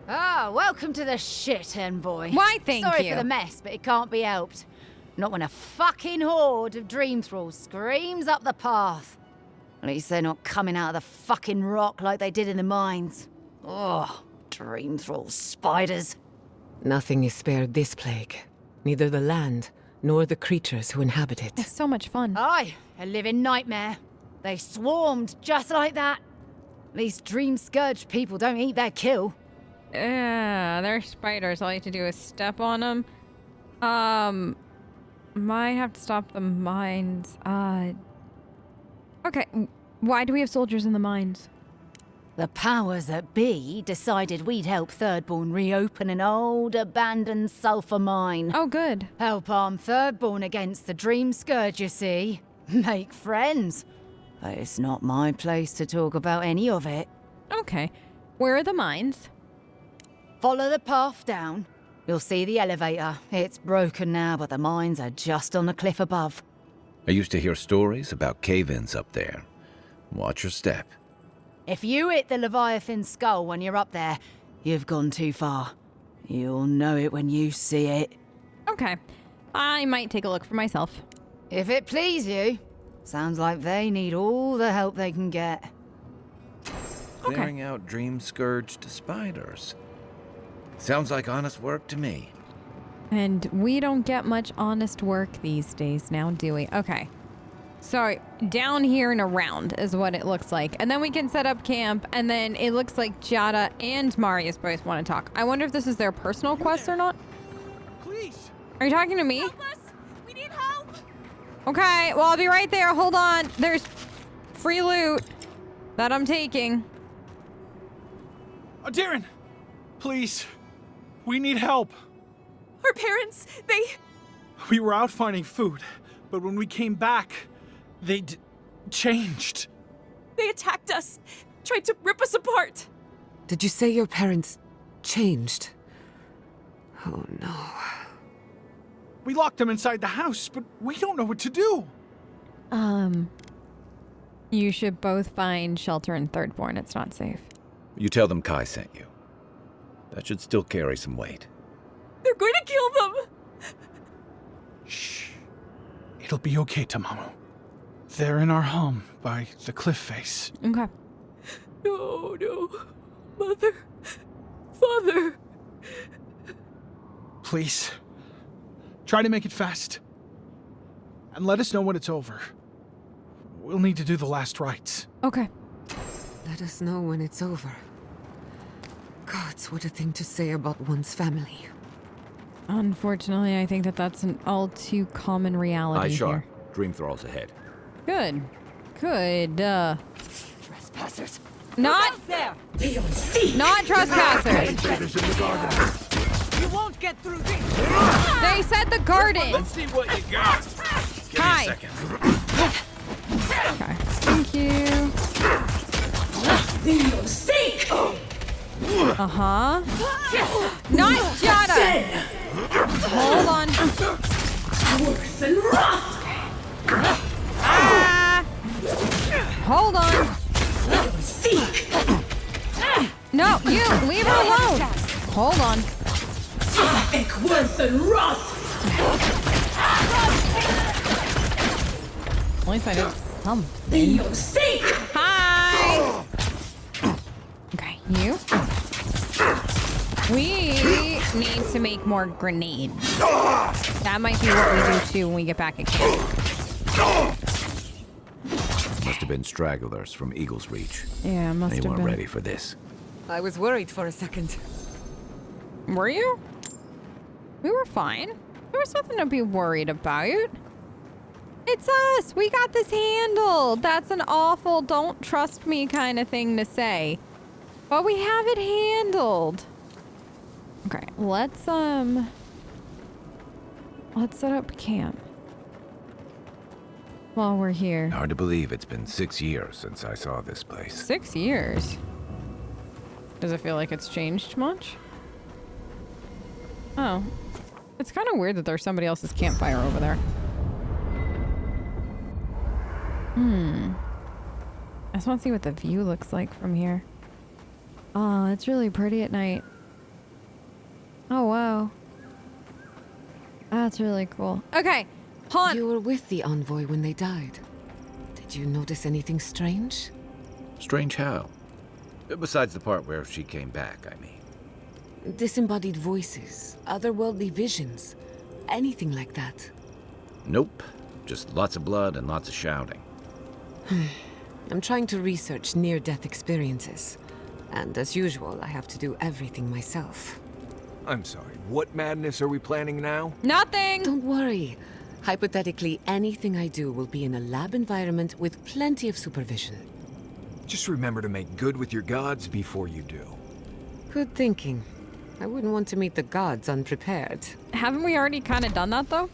Ah, welcome to the shit, envoy. Why, thank Sorry you. for the mess, but it can't be helped. Not when a fucking horde of dream thralls screams up the path. At least they're not coming out of the fucking rock like they did in the mines. Oh, dream thrall spiders. Nothing is spared this plague. Neither the land, nor the creatures who inhabit it. It's so much fun. Aye, a living nightmare. They swarmed just like that. At least dream scourge people don't eat their kill. Yeah, they're spiders. All you have to do is step on them. Might have to stop the mines. Okay. Why do we have soldiers in the mines? The powers that be decided we'd help Thirdborn reopen an old, abandoned sulfur mine. Oh, good. Help arm Thirdborn against the dream scourge, you see. Make friends. But it's not my place to talk about any of it. Okay. Where are the mines? Follow the path down. You'll see the elevator. It's broken now, but the mines are just on the cliff above. I used to hear stories about cave-ins up there. Watch your step. If you hit the Leviathan skull when you're up there, you've gone too far. You'll know it when you see it. Okay. I might take a look for myself. If it please you. Sounds like they need all the help they can get. Okay. Clearing out dream-scourged spiders. Sounds like honest work to me. And we don't get much honest work these days now, do we? Okay. So down here and around is what it looks like. And then we can set up camp, and then it looks like Jada and Marius both want to talk. I wonder if this is their personal quest or not. Please. Are you talking to me? Help us! We need help! Okay, well, I'll be right there. Hold on. There's free loot that I'm taking. Darren, please. We need help. Our parents, We were out finding food, but when we came back, they changed. they attacked us, tried to rip us apart. Did you say your parents changed? Oh no. We locked them inside the house, but we don't know what to do. You should both find shelter in Thirdborn. It's not safe. You tell them Kai sent you. That should still carry some weight. They're going to kill them! Shh. It'll be okay, Tamamu. They're in our home by the cliff face. Okay. No, no. Mother. Father. Please. Try to make it fast. And let us know when it's over. We'll need to do the last rites. Okay. Let us know when it's over. Gods, what a thing to say about one's family. Unfortunately, I think that that's an all too common reality here. Dream thralls ahead. Good. Good. Trespassers. Not there! Not trespassers. You won't get through this! They said the garden. Let's see what you got. Give Hi. me a second. Okay. Thank you. Uh-huh. Not Jada. Hold on. Ah. Hold on. No, you leave her alone. Hold on. At least I did something. Hi. Okay, you. We need to make more grenades. That might be what we do too when we get back at camp. Must have been stragglers from Eagle's Reach. Yeah, must They have weren't been. ready for this. I was worried for a second. Were you? We were fine. There was nothing to be worried about. It's us. We got this handled. That's an awful don't trust me kind of thing to say. But we have it handled. Okay, let's set up camp while we're here. Hard to believe it's been 6 years since I saw this place. 6 years. Does it feel like it's changed much? Oh. It's kind of weird that there's somebody else's campfire over there. I just want to see what the view looks like from here. Oh, it's really pretty at night. Oh, wow. That's really cool. Okay, hold on. You were with the envoy when they died. Did you notice anything strange? Strange how? Besides the part where she came back, I mean. Disembodied voices, otherworldly visions, anything like that. Nope. Just lots of blood and lots of shouting. I'm trying to research near-death experiences. And as usual, I have to do everything myself. I'm sorry, what madness are we planning now? Nothing. Don't worry. Hypothetically, anything I do will be in a lab environment with plenty of supervision. Just remember to make good with your gods before you do. Good thinking. I wouldn't want to meet the gods unprepared. Haven't we already kind of done that, though?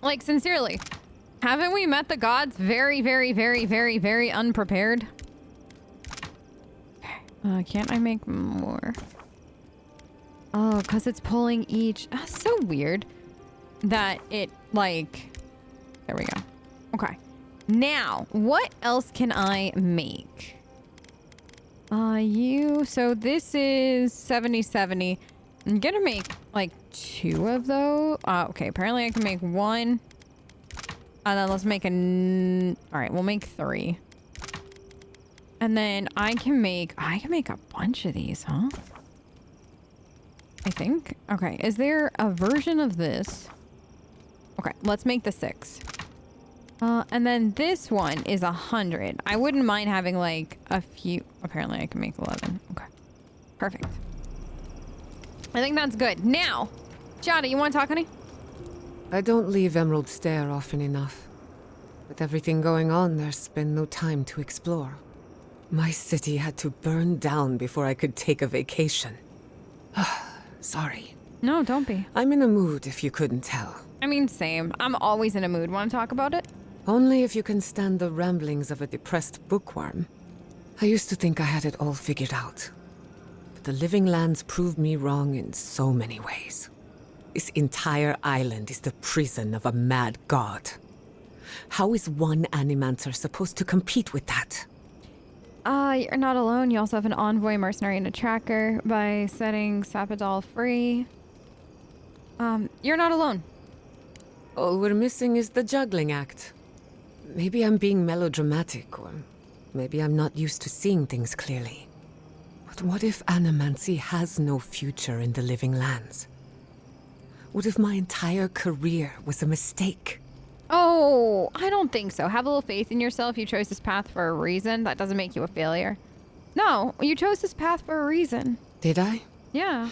Like, sincerely. Haven't we met the gods very, very, very, very, very unprepared? Can't I make more? Oh, because it's pulling each. That's so weird that it, like... There we go. Okay. Now, what else can I make? So this is 70-70. I'm gonna make, like, 2 of those. Okay, apparently I can make 1. And then let's make alright, we'll make 3. And then I can make a bunch of these, huh? I think. Okay, is there a version of this? Okay, let's make the 6. And then this one is 100. I wouldn't mind having like a few. Apparently I can make 11. Okay, perfect. I think that's good. Now, Jada, you want to talk, honey? I don't leave Emerald Stair often enough. With everything going on, there's been no time to explore. My city had to burn down before I could take a vacation. Sorry. No, don't be. I'm in a mood, if you couldn't tell. I mean, same. I'm always in a mood. Want to talk about it? Only if you can stand the ramblings of a depressed bookworm. I used to think I had it all figured out. But the Living Lands proved me wrong in so many ways. This entire island is the prison of a mad god. How is one Animancer supposed to compete with that? You're not alone. You also have an envoy, mercenary, and a tracker by setting Sapadal free. You're not alone. All we're missing is the juggling act. Maybe I'm being melodramatic, or maybe I'm not used to seeing things clearly. But what if animancy has no future in the Living Lands? What if my entire career was a mistake? Oh, I don't think so. Have a little faith in yourself. You chose this path for a reason. That doesn't make you a failure. No, you chose this path for a reason. Did I? Yeah.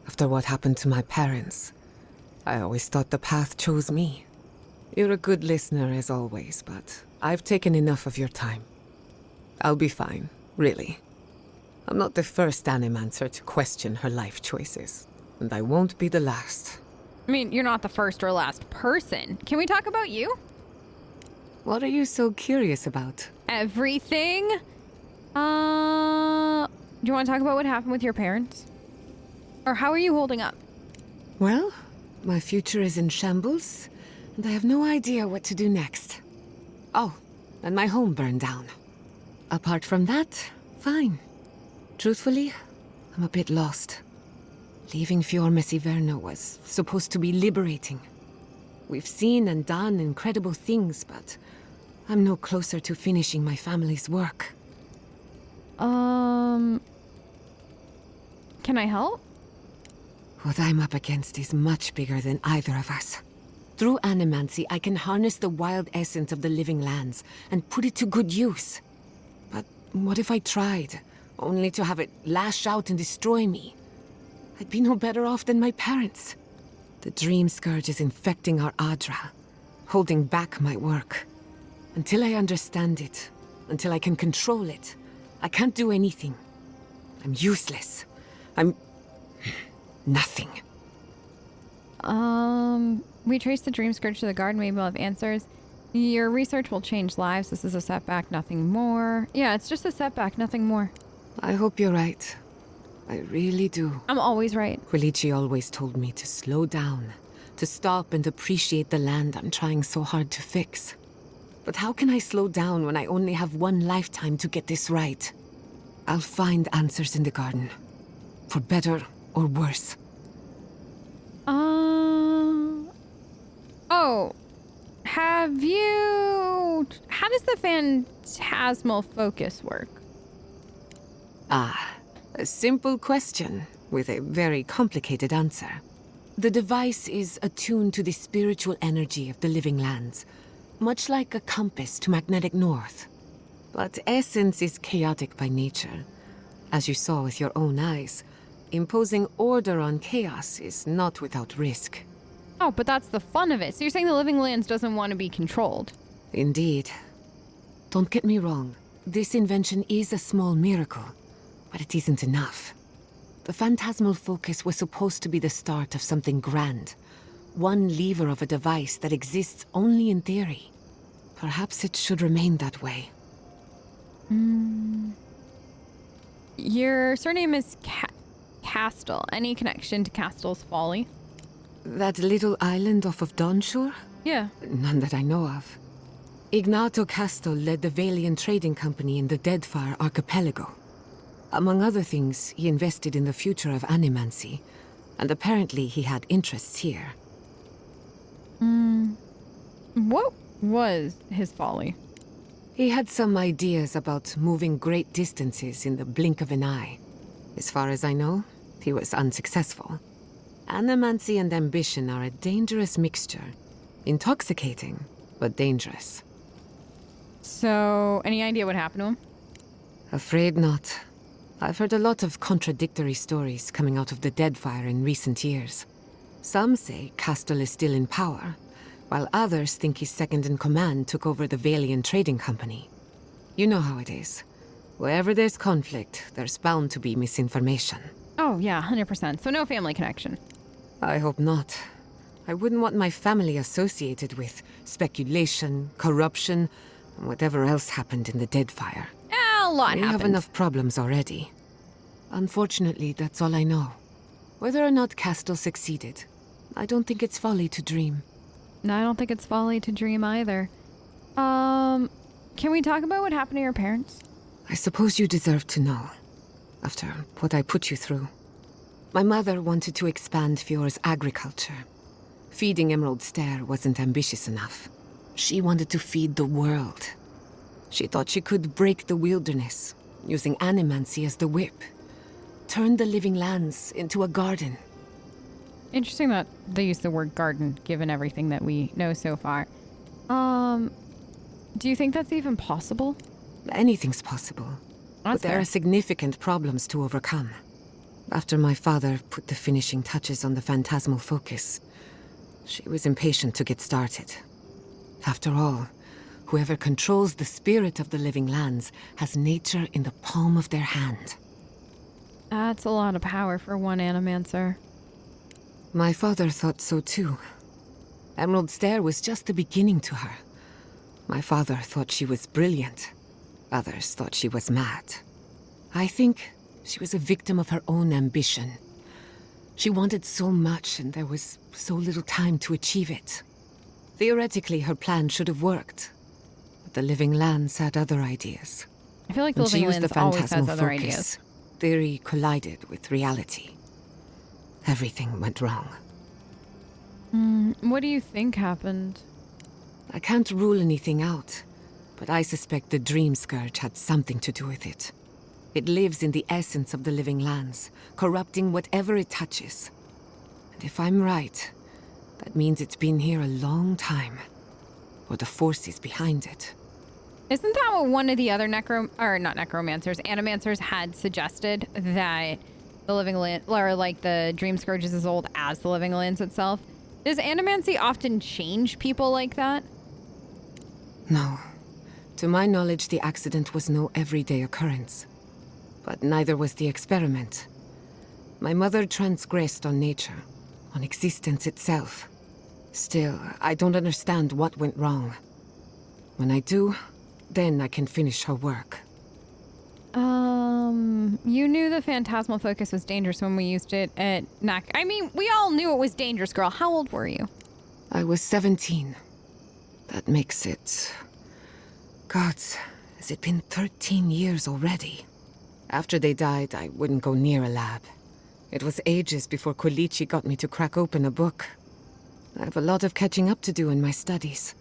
After what happened to my parents, I always thought the path chose me. You're a good listener as always, but I've taken enough of your time. I'll be fine, really. I'm not the first Animancer to question her life choices, and I won't be the last. I mean, you're not the first or last person. Can we talk about you? What are you so curious about? Everything. Do you want to talk about what happened with your parents? Or how are you holding up? Well, my future is in shambles, and I have no idea what to do next. Oh, and my home burned down. Apart from that, fine. Truthfully, I'm a bit lost. Leaving Fiormesiverno was supposed to be liberating. We've seen and done incredible things, but I'm no closer to finishing my family's work. Can I help? What I'm up against is much bigger than either of us. Through animancy, I can harness the wild essence of the Living Lands and put it to good use. But what if I tried, only to have it lash out and destroy me? I'd be no better off than my parents. The Dream Scourge is infecting our Adra, holding back my work. Until I understand it, until I can control it, I can't do anything. I'm useless. I'm... nothing. We traced the Dream Scourge to the garden. Maybe we'll have answers. Your research will change lives. This is a setback, nothing more. Yeah, it's just a setback, nothing more. I hope you're right. I really do. I'm always right. Quilici always told me to slow down, to stop and appreciate the land I'm trying so hard to fix. But how can I slow down when I only have one lifetime to get this right? I'll find answers in the garden. For better or worse. Oh. Have you... How does the phantasmal focus work? Ah, a simple question with a very complicated answer. The device is attuned to the spiritual energy of the living lands, much like a compass to magnetic north. But essence is chaotic by nature. As you saw with your own eyes, imposing order on chaos is not without risk. Oh, but that's the fun of it. So you're saying the living lands doesn't want to be controlled? Indeed. Don't get me wrong, this invention is a small miracle, but it isn't enough. The phantasmal focus was supposed to be the start of something grand. One lever of a device that exists only in theory. Perhaps it should remain that way. Your surname is Castle. Any connection to Castle's Folly? That little island off of Dawnshore? Yeah. None that I know of. Ignato Castle led the Valiant Trading Company in the Deadfire Archipelago. Among other things, he invested in the future of animancy, and apparently he had interests here. What was his folly? He had some ideas about moving great distances in the blink of an eye. As far as I know, he was unsuccessful. Animancy and ambition are a dangerous mixture. Intoxicating, but dangerous. So, any idea what happened to him? Afraid not. I've heard a lot of contradictory stories coming out of the Deadfire in recent years. Some say Castle is still in power, while others think his second-in-command took over the Valiant Trading Company. You know how it is. Wherever there's conflict, there's bound to be misinformation. Oh, yeah, 100%. So no family connection. I hope not. I wouldn't want my family associated with speculation, corruption, and whatever else happened in the Deadfire. A lot We happened. have enough problems already. Unfortunately, that's all I know. Whether or not Castle succeeded, I don't think it's folly to dream. No, I don't think it's folly to dream either. Can we talk about what happened to your parents? I suppose you deserve to know, after what I put you through. My mother wanted to expand Fiore's agriculture. Feeding Emerald Stair wasn't ambitious enough. She wanted to feed the world. She thought she could break the wilderness, using animancy as the whip. Turn the living lands into a garden. Interesting that they use the word garden, given everything that we know so far. Do you think that's even possible? Anything's possible. That's But there fair. are significant problems to overcome. After my father put the finishing touches on the phantasmal focus, she was impatient to get started. After all, whoever controls the spirit of the living lands has nature in the palm of their hand. That's a lot of power for one animancer. My father thought so too. Emerald Stair was just the beginning to her. My father thought she was brilliant. Others thought she was mad. I think she was a victim of her own ambition. She wanted so much, and there was so little time to achieve it. Theoretically, her plan should have worked. But the living lands had other ideas. I feel like the When she living used the lands always has phantasmal other focus, ideas. theory collided with reality. Everything went wrong. What do you think happened? I can't rule anything out, but I suspect the Dream Scourge had something to do with it. It lives in the essence of the living lands, corrupting whatever it touches. And if I'm right, that means it's been here a long time. Or the forces behind it. Isn't that what one of the other animancers had suggested, that the living land, or like the Dream Scourge is as old as the living lands itself? Does animancy often change people like that? No. To my knowledge, the accident was no everyday occurrence. But neither was the experiment. My mother transgressed on nature, on existence itself. Still, I don't understand what went wrong. When I do, then I can finish her work. You knew the phantasmal focus was dangerous when we used it at NAC. I mean, we all knew it was dangerous, girl. How old were you? I was 17. That makes it... Gods, has it been 13 years already? After they died, I wouldn't go near a lab. It was ages before Kolichi got me to crack open a book. I have a lot of catching up to do in my studies.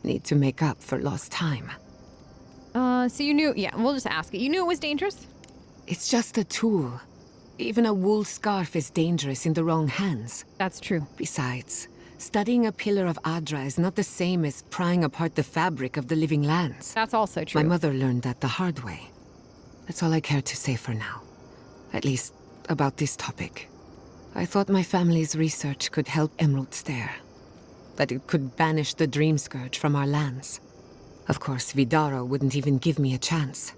Need to make up for lost time. So you knew, yeah, we'll just ask it. You knew it was dangerous? It's just a tool. Even a wool scarf is dangerous in the wrong hands. That's true. Besides, studying a pillar of Adra is not the same as prying apart the fabric of the living lands. That's also true. My mother learned that the hard way. That's all I care to say for now. At least, about this topic. I thought my family's research could help Emerald Stare. That it could banish the Dream Scourge from our lands. Of course, Vidaro wouldn't even give me a chance.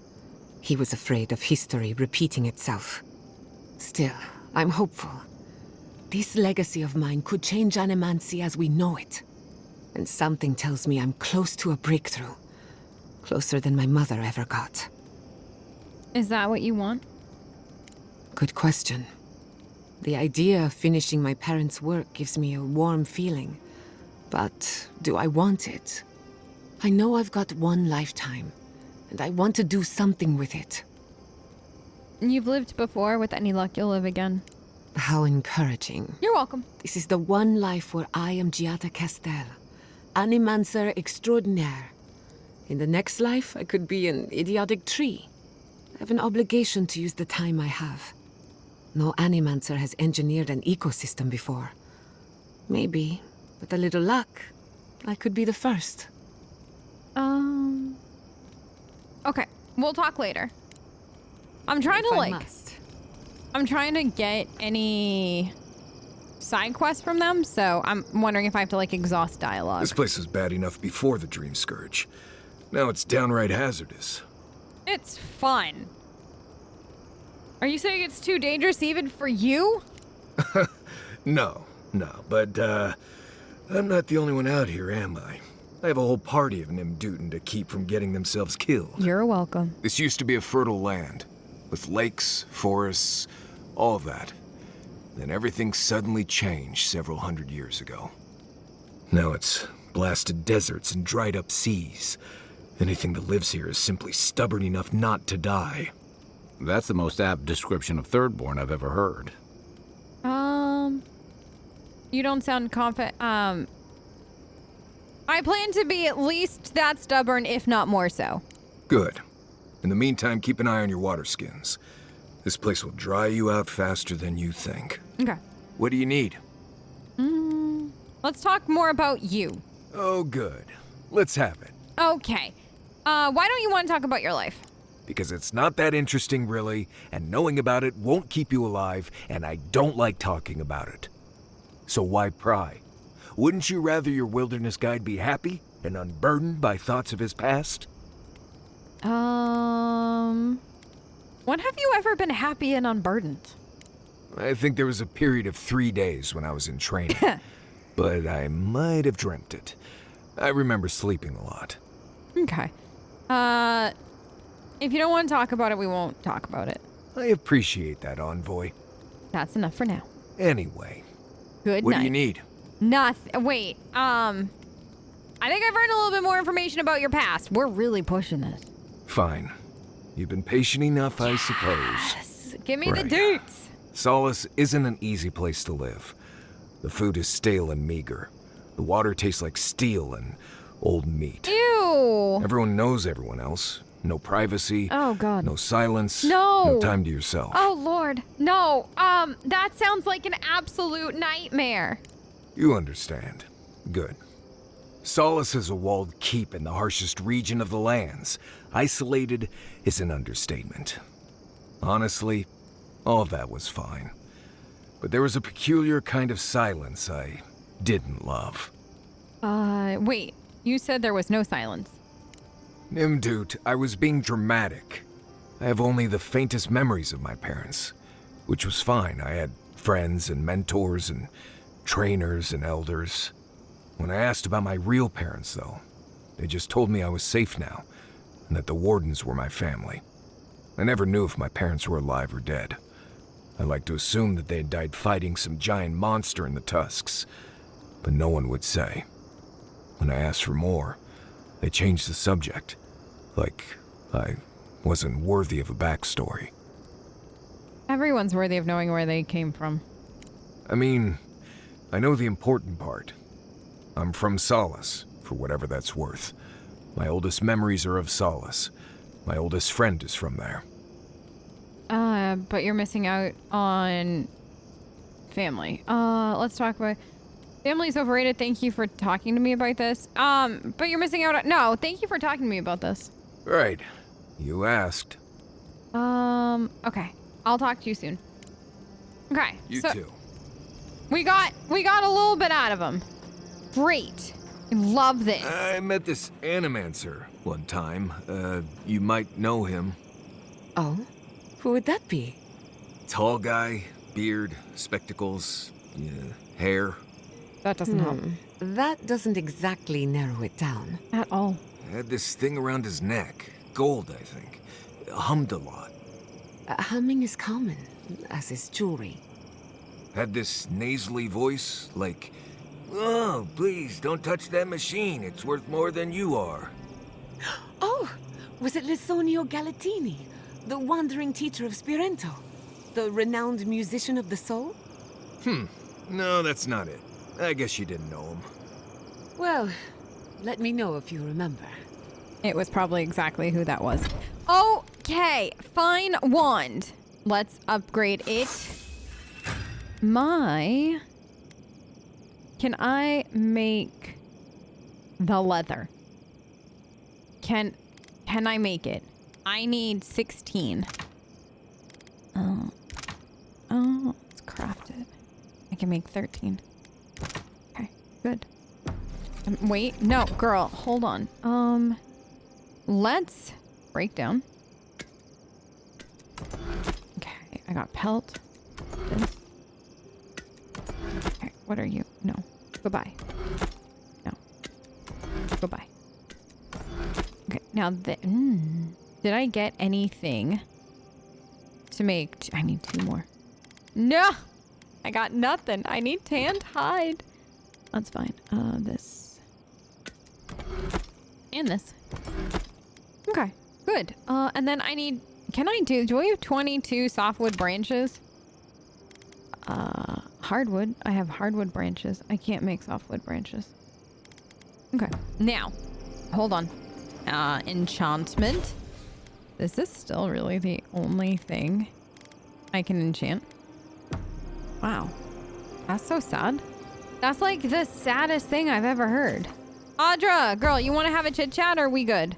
He was afraid of history repeating itself. Still, I'm hopeful. This legacy of mine could change Animancy as we know it. And something tells me I'm close to a breakthrough. Closer than my mother ever got. Is that what you want? Good question. The idea of finishing my parents' work gives me a warm feeling. But do I want it? I know I've got one lifetime, and I want to do something with it. You've lived before. With any luck, you'll live again. How encouraging. You're welcome. This is the one life where I am Giada Castel, Animancer extraordinaire. In the next life, I could be an idiotic tree. I have an obligation to use the time I have. No Animancer has engineered an ecosystem before. Maybe, with a little luck, I could be the first. Okay, we'll talk later. I'm trying If to I like... must. I'm trying to get any side quests from them, so I'm wondering if I have to like exhaust dialogue. This place was bad enough before the Dream Scourge. Now it's downright hazardous. It's fun. Are you saying it's too dangerous even for you? No, but I'm not the only one out here, am I? I have a whole party of Nimdutin to keep from getting themselves killed. You're welcome. This used to be a fertile land, with lakes, forests, all of that. Then everything suddenly changed several hundred years ago. Now it's blasted deserts and dried up seas. Anything that lives here is simply stubborn enough not to die. That's the most apt description of Thirdborn I've ever heard. You don't sound confident. I plan to be at least that stubborn, if not more so. Good. In the meantime, keep an eye on your water skins. This place will dry you out faster than you think. Okay. What do you need? Let's talk more about you. Oh, good. Let's have it. Okay. Why don't you want to talk about your life? Because it's not that interesting, really, and knowing about it won't keep you alive, and I don't like talking about it. So why pry? Wouldn't you rather your wilderness guide be happy and unburdened by thoughts of his past? When have you ever been happy and unburdened? I think there was a period of 3 days when I was in training, but I might have dreamt it. I remember sleeping a lot. Okay. If you don't want to talk about it, we won't talk about it. I appreciate that, Envoy. That's enough for now. Anyway, Good what night. do you need? Nothing. Wait, I think I've earned a little bit more information about your past. We're really pushing this. Fine. You've been patient enough, I suppose. Yes. Give me the Right. deets. Solace isn't an easy place to live. The food is stale and meager. The water tastes like steel and old meat. Ew. Everyone knows everyone else. No privacy. Oh, God. No silence. No. No time to yourself. Oh, Lord. No. That sounds like an absolute nightmare. You understand. Good. Solace is a walled keep in the harshest region of the lands. Isolated is an understatement. Honestly, all of that was fine. But there was a peculiar kind of silence I didn't love. Wait. You said there was no silence. Nimdut, I was being dramatic. I have only the faintest memories of my parents, which was fine. I had friends and mentors and trainers and elders. When I asked about my real parents, though, they just told me I was safe now, and that the Wardens were my family. I never knew if my parents were alive or dead. I like to assume that they had died fighting some giant monster in the Tusks, but no one would say. When I asked for more, they changed the subject, like I wasn't worthy of a backstory. Everyone's worthy of knowing where they came from. I mean, I know the important part. I'm from Solace, for whatever that's worth. My oldest memories are of Solace. My oldest friend is from there. But you're missing out on family. Let's talk about... Family's overrated. Thank you for talking to me about this. But you're missing out on... No, thank you for talking to me about this. Right. You asked. Okay. I'll talk to you soon. Okay. You so too. We got a little bit out of him. Great. I love this. I met this animancer one time. You might know him. Oh? Who would that be? Tall guy, beard, spectacles, hair. That doesn't help That doesn't exactly narrow it down. at all. Had this thing around his neck. Gold, I think. Hummed a lot. Humming is common, as is jewelry. Had this nasally voice, like, "Oh, please, don't touch that machine. It's worth more than you are." Oh, was it Lisonio Galatini, the wandering teacher of Spirento? The renowned musician of the soul? No, that's not it. I guess you didn't know him. Well, let me know if you remember. It was probably exactly who that was. Okay, fine wand. Let's upgrade it. Can I make the leather? Can I make it? I need 16. Oh, it's crafted. I can make 13. Okay, good. Wait, no, girl, hold on. Let's break down. Okay, I got pelt. This. Okay, what are you? No. Goodbye. No. Goodbye. Okay, now did I get anything to make? I need 2 more. No! I got nothing. I need tanned hide. That's fine. This. And this. Okay, good. And then I need... do I have 22 softwood branches? Hardwood. I have hardwood branches. I can't make softwood branches. Okay, now, hold on. Enchantment. This is still really the only thing I can enchant. Wow. That's so sad. That's like the saddest thing I've ever heard. Audra, girl, you want to have a chit chat or are we good?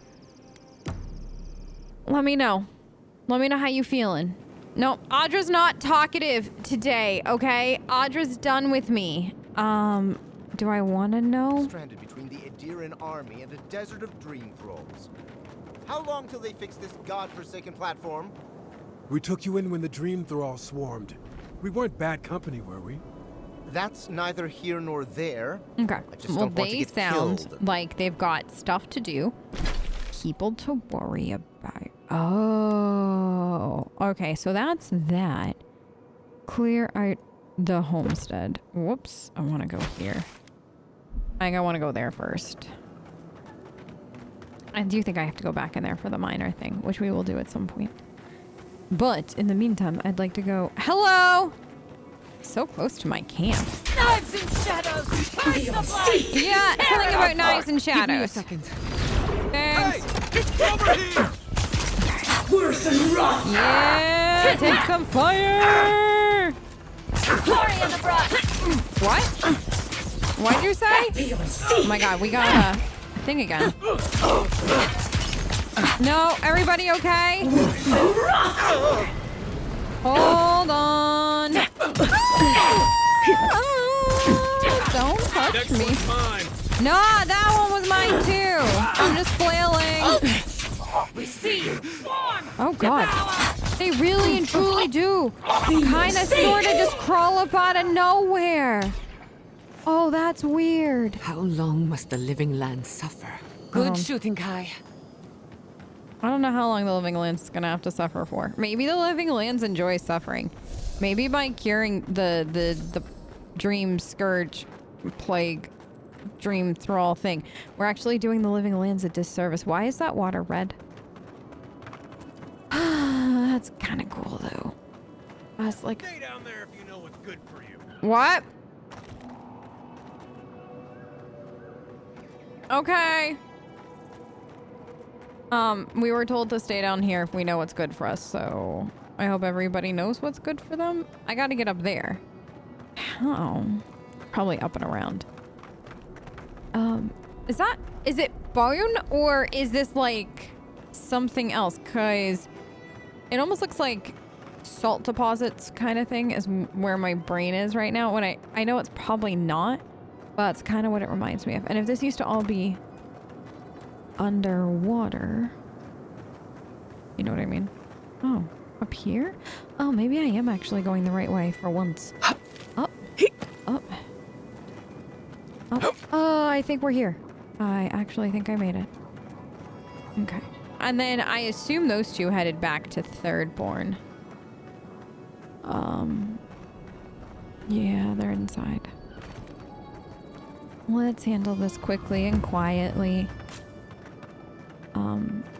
Let me know. Let me know how you feeling. No, Audra's not talkative today, okay? Audra's done with me. Do I want to know? Stranded between the Adiran army and a desert of dream thralls. How long till they fix this godforsaken platform? We took you in when the dream thrall swarmed. We weren't bad company, were we? That's neither here nor there. Okay. I just Well, don't want to they get sound killed. like they've got stuff to do. People to worry about. Oh. Okay, so that's that. Clear out the homestead. Whoops. I want to go here. I think I want to go there first. I do think I have to go back in there for the miner thing, which we will do at some point. But in the meantime, I'd like to go... Hello! So close to my camp. Knives and shadows! Burn the blood! Yeah, something about knives and Give me a shadows. second. Thanks. Over here! Worse than rough! Yeah, take some fire! Glory in the brush! What? What'd you say? Oh my god, we got a thing again. No, everybody okay? Hold on. Don't touch me. No, that one was mine too. I'm just flailing. We see you! Swarm! Oh god. They really and truly do. Kind of sort of just crawl up out of nowhere. Oh, that's weird. How long must the living land suffer? Good shooting, Kai. I don't know how long the living land's gonna have to suffer for. Maybe the living lands enjoy suffering. Maybe by curing the dream scourge plague dream thrall thing, we're actually doing the living lands a disservice. Why is that water red? That's kind of cool though. us, like... Stay down there if you know what's good for you. What? Okay. We were told to stay down here if we know what's good for us, so I hope everybody knows what's good for them. I gotta get up there. How? Probably up and around. Is it bone or is this like something else? Cause it almost looks like salt deposits kind of thing is where my brain is right now. When I know it's probably not, but it's kind of what it reminds me of. And if this used to all be underwater, you know what I mean? Oh, up here? Oh, maybe I am actually going the right way for once. Up, up, up. Oh, I think we're here. I actually think I made it. Okay. And then I assume those two headed back to Thirdborn. Yeah, they're inside. Let's handle this quickly and quietly.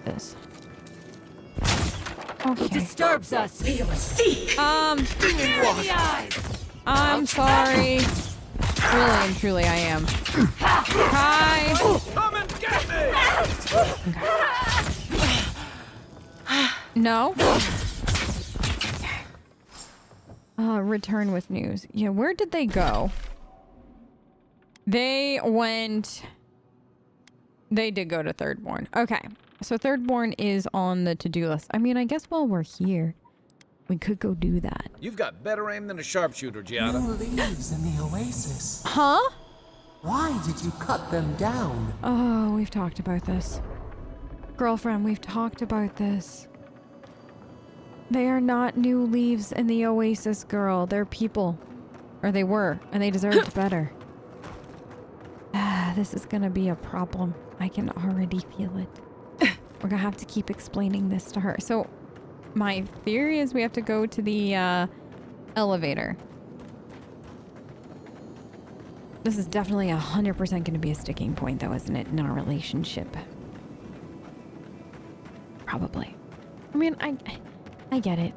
This. Okay. It disturbs us. We will seek. I'm sorry. Really and truly, I am. Hi. Come and get me! No. Return with news. Yeah, where did they go? They did go to Thirdborn. Okay. So Thirdborn is on the to-do list. I mean, I guess while we're here, we could go do that. You've got better aim than a sharpshooter, Giada. New leaves in the oasis. Huh? Why did you cut them down? Oh, we've talked about this. Girlfriend, we've talked about this. They are not new leaves in the oasis, girl. They're people. Or they were, and they deserved better. This is gonna be a problem. I can already feel it. We're gonna have to keep explaining this to her. So, my theory is we have to go to the elevator. This is definitely 100% gonna be a sticking point, though, isn't it, in our relationship? Probably. I mean, I get it.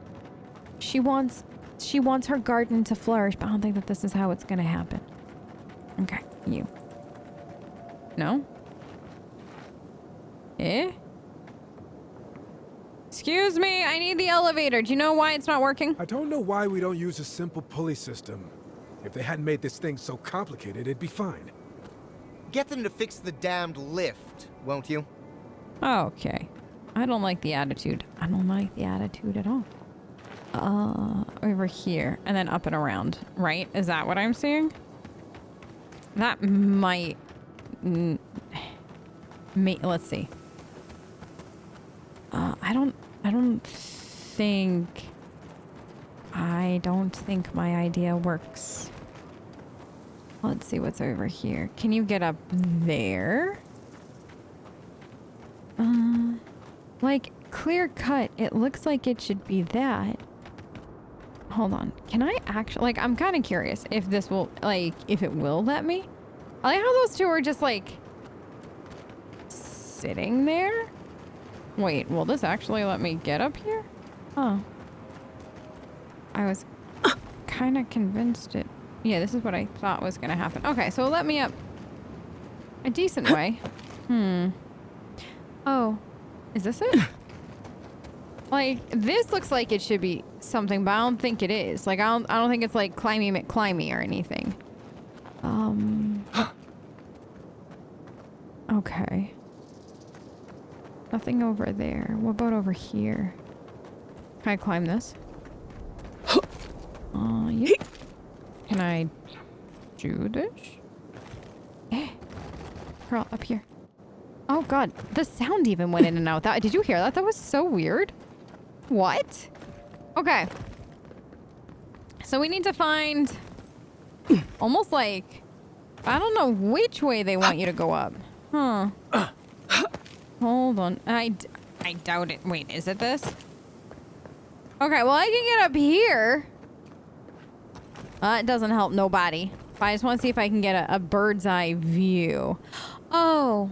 She wants her garden to flourish, but I don't think that this is how it's gonna happen. Okay, you. No? Eh? Excuse me, I need the elevator. Do you know why it's not working? I don't know why we don't use a simple pulley system. If they hadn't made this thing so complicated, it'd be fine. Get them to fix the damned lift, won't you? Okay. I don't like the attitude. I don't like the attitude at all. Over here. And then up and around, right? Is that what I'm seeing? That might... let's see. I don't think my idea works. Let's see what's over here. Can you get up there? Like, clear cut, it looks like it should be that. Hold on. Can I actually, like, I'm kind of curious if this will, like, if it will let me. I like how those two are just, like, sitting there. Wait, will this actually let me get up here? Oh. I was kind of convinced it. Yeah, this is what I thought was going to happen. Okay, so let me up a decent way. Oh. Is this it? Like, this looks like it should be something, but I don't think it is. Like, I don't think it's like climby McClimby or anything. Okay. Nothing over there. What about over here? Can I climb this? Yeah. Can I do this? Yeah. Girl, up here. Oh god, the sound even went in and out. Did you hear that? That was so weird. What? Okay. So we need to find almost like, I don't know which way they want you to go up. Huh. Hold on. I doubt it. Wait, is it this? Okay, well I can get up here. It doesn't help nobody. But I just want to see if I can get a bird's eye view. Oh.